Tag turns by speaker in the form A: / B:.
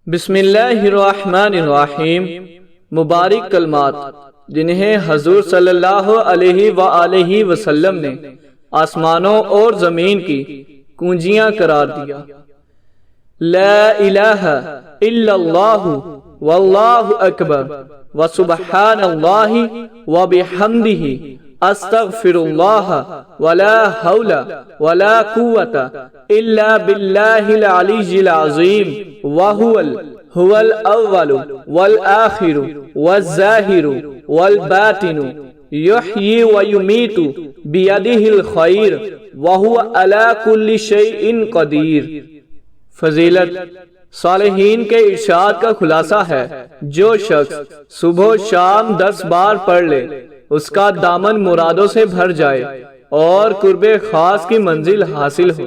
A: بسم اللہ الرحمن الرحیم۔ مبارک کلمات جنہیں حضور صلی اللہ علیہ وآلہ وسلم نے آسمانوں اور زمین کی کنجیاں قرار دیا۔ لا الہ الا اللہ واللہ اکبر وسبحان اللہ وبحمدہ استغفر اللہ ولا حول ولا قوة الا باللہ العلی العظیم هو الاول والآخر والظاہر والباطن یحیی ویمیت بیدہ الخیر وهو علی کل شیء قدیر۔ فضیلت صالحین کے ارشاد کا خلاصہ ہے، جو شخص صبح و شام 10 بار پڑھ لے اس کا دامن مرادوں سے بھر جائے اور قرب خاص کی منزل حاصل ہو۔